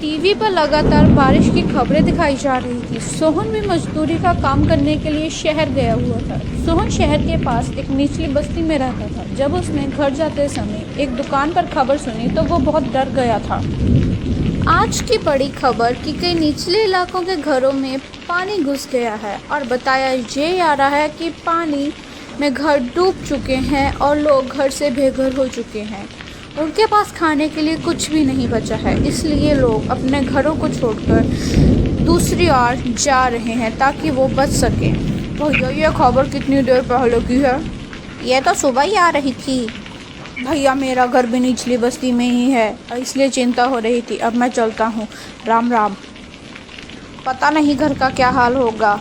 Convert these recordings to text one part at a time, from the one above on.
TV पर लगातार बारिश की खबरें दिखाई जा रही थी। सोहन भी मजदूरी का काम करने के लिए शहर गया हुआ था। सोहन शहर के पास एक निचली बस्ती में रहता था। जब उसने घर जाते समय एक दुकान पर खबर सुनी तो वो बहुत डर गया था। आज की बड़ी खबर कि कई निचले इलाकों के घरों में पानी घुस गया है और बताया ये जा रहा है कि पानी में घर डूब चुके हैं और लोग घर से बेघर हो चुके हैं। उनके पास खाने के लिए कुछ भी नहीं बचा है, इसलिए लोग अपने घरों को छोड़कर दूसरी ओर जा रहे हैं ताकि वो बच सकें। भैया ये खबर कितनी देर पहले की है? ये तो सुबह ही आ रही थी। भैया मेरा घर भी निचली बस्ती में ही है, इसलिए चिंता हो रही थी। अब मैं चलता हूँ। राम राम। पता नहीं घर का क्या हाल होगा।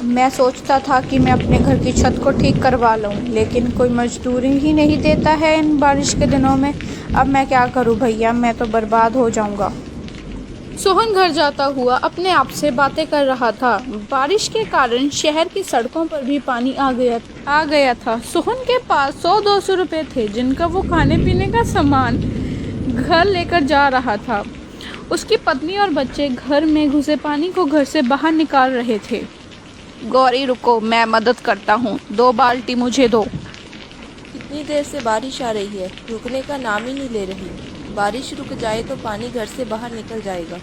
मैं सोचता था कि मैं अपने घर की छत को ठीक करवा लूँ, लेकिन कोई मजदूरी ही नहीं देता है इन बारिश के दिनों में। अब मैं क्या करूँ भैया, मैं तो बर्बाद हो जाऊँगा। सोहन घर जाता हुआ अपने आप से बातें कर रहा था। बारिश के कारण शहर की सड़कों पर भी पानी आ गया था। सोहन के पास 100-200 रुपए थे, जिनका वो खाने पीने का सामान घर लेकर जा रहा था। उसकी पत्नी और बच्चे घर में घुसे पानी को घर से बाहर निकाल रहे थे। गौरी रुको, मैं मदद करता हूँ, 2 बाल्टी मुझे दो। कितनी देर से बारिश आ रही है, रुकने का नाम ही नहीं ले रही। बारिश रुक जाए तो पानी घर से बाहर निकल जाएगा।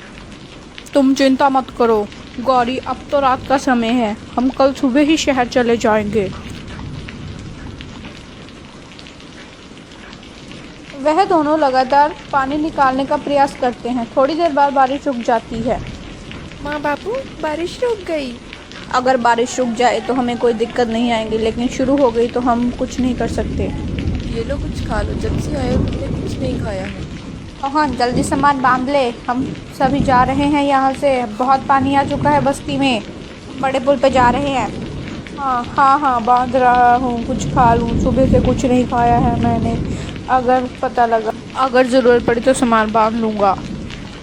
तुम चिंता मत करो गौरी, अब तो रात का समय है, हम कल सुबह ही शहर चले जाएंगे। वह दोनों लगातार पानी निकालने का प्रयास करते हैं। थोड़ी देर बाद बारिश रुक जाती है। माँ बापू, बारिश रुक गई। अगर बारिश रुक जाए तो हमें कोई दिक्कत नहीं आएगी, लेकिन शुरू हो गई तो हम कुछ नहीं कर सकते। ये लो कुछ खा लो, जब से आए हो तुमने कुछ नहीं खाया है। हाँ, जल्दी सामान बांध ले, हम सभी जा रहे हैं यहाँ से। बहुत पानी आ चुका है बस्ती में, बड़े पुल पे जा रहे हैं। हाँ बांध रहा हूँ, कुछ खा लूँ, सुबह से कुछ नहीं खाया है मैंने। अगर ज़रूरत पड़ी तो सामान बांध लूँगा।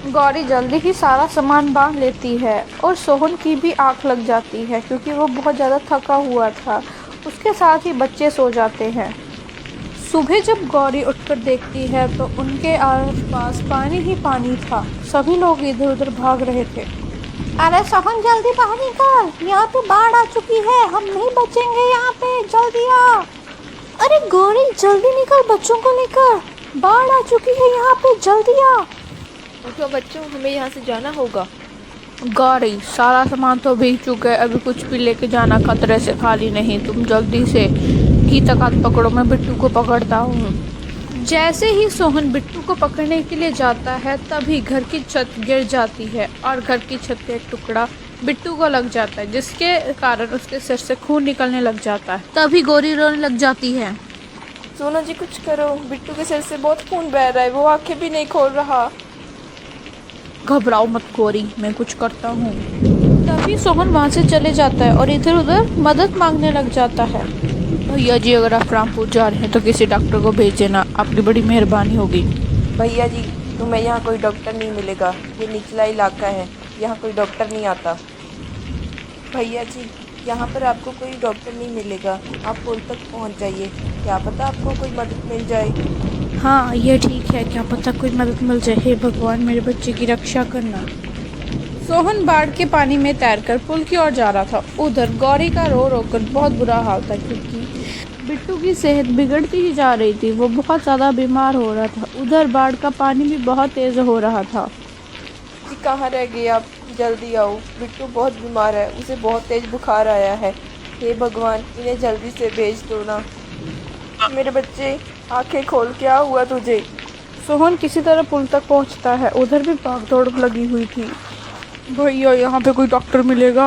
गौरी जल्दी ही सारा सामान बांध लेती है और सोहन की भी आँख लग जाती है क्योंकि वो बहुत ज़्यादा थका हुआ था। उसके साथ ही बच्चे सो जाते हैं। सुबह जब गौरी उठकर देखती है तो उनके आसपास पानी ही पानी था। सभी लोग इधर उधर भाग रहे थे। अरे सोहन जल्दी बाहर निकल, यहाँ पे बाढ़ आ चुकी है, हम नहीं बचेंगे यहाँ पे, जल्दी आ। अरे गौरी जल्दी निकल, बच्चों को लेकर, बाढ़ आ चुकी है यहाँ पे, जल्दी आ। उठो बच्चों, हमें यहाँ से जाना होगा। गौरी सारा सामान तो भीग चुका है, अभी कुछ भी लेके जाना खतरे से खाली नहीं। तुम जल्दी से की तकात पकड़ो, मैं बिट्टू को पकड़ता हूँ। जैसे ही सोहन बिट्टू को पकड़ने के लिए जाता है तभी घर की छत गिर जाती है और घर की छत का एक टुकड़ा बिट्टू को लग जाता है, जिसके कारण उसके सिर से खून निकलने लग जाता है। तभी गौरी रोने लग जाती है। सोना जी कुछ करो, बिट्टू के सिर से बहुत खून बह रहा है, वो आंखें भी नहीं खोल रहा। घबराओ मत गौरी, मैं कुछ करता हूँ। तभी सोहन वहाँ से चले जाता है और इधर उधर मदद मांगने लग जाता है। भैया जी अगर आप रामपुर जा रहे हैं तो किसी डॉक्टर को भेज देना, आपकी बड़ी मेहरबानी होगी। भैया जी तुम्हें यहाँ कोई डॉक्टर नहीं मिलेगा, ये निचला इलाका है, यहाँ कोई डॉक्टर नहीं आता। भैया जी यहाँ पर आपको कोई डॉक्टर नहीं मिलेगा, आप पुल तक पहुँच जाइए, क्या पता आपको कोई मदद मिल जाए। हाँ ये ठीक है, क्या पता कोई मदद मिल जाए। हे भगवान मेरे बच्चे की रक्षा करना। सोहन बाढ़ के पानी में तैरकर पुल की ओर जा रहा था। उधर गौरी का रो रो कर बहुत बुरा हाल था क्योंकि बिट्टू की सेहत बिगड़ती ही जा रही थी, वो बहुत ज़्यादा बीमार हो रहा था। उधर बाढ़ का पानी भी बहुत तेज़ हो रहा था। जी कहाँ रह गए आप, जल्दी आओ, बिट्टू बहुत बीमार है, उसे बहुत तेज़ बुखार आया है। हे भगवान इन्हें जल्दी से भेज दो ना। मेरे बच्चे आंखें खोल, क्या हुआ तुझे? सोहन किसी तरह पुल तक पहुंचता है। उधर भी भाग दौड़ लगी हुई थी। भैया यहाँ पे कोई डॉक्टर मिलेगा?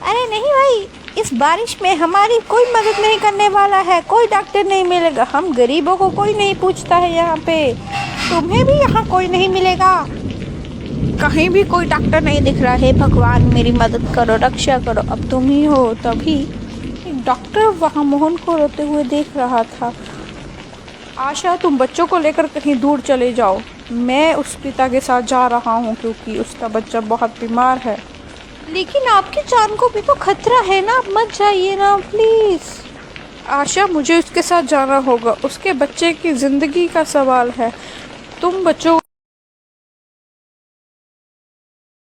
अरे नहीं भाई, इस बारिश में हमारी कोई मदद नहीं करने वाला है, कोई डॉक्टर नहीं मिलेगा। हम गरीबों को कोई नहीं पूछता है यहाँ पे। तुम्हें भी यहाँ कोई नहीं मिलेगा, कहीं भी कोई डॉक्टर नहीं दिख रहा है। भगवान मेरी मदद करो, रक्षा करो, अब तुम ही हो। तभी एक डॉक्टर वहाँ मोहन को रोते हुए देख रहा था। आशा तुम बच्चों को लेकर कहीं दूर चले जाओ, मैं उस पिता के साथ जा रहा हूँ क्योंकि उसका बच्चा बहुत बीमार है। लेकिन आपकी जान को भी तो खतरा है ना, आप मत जाइए ना प्लीज़। आशा मुझे उसके साथ जाना होगा, उसके बच्चे की ज़िंदगी का सवाल है। तुम बच्चों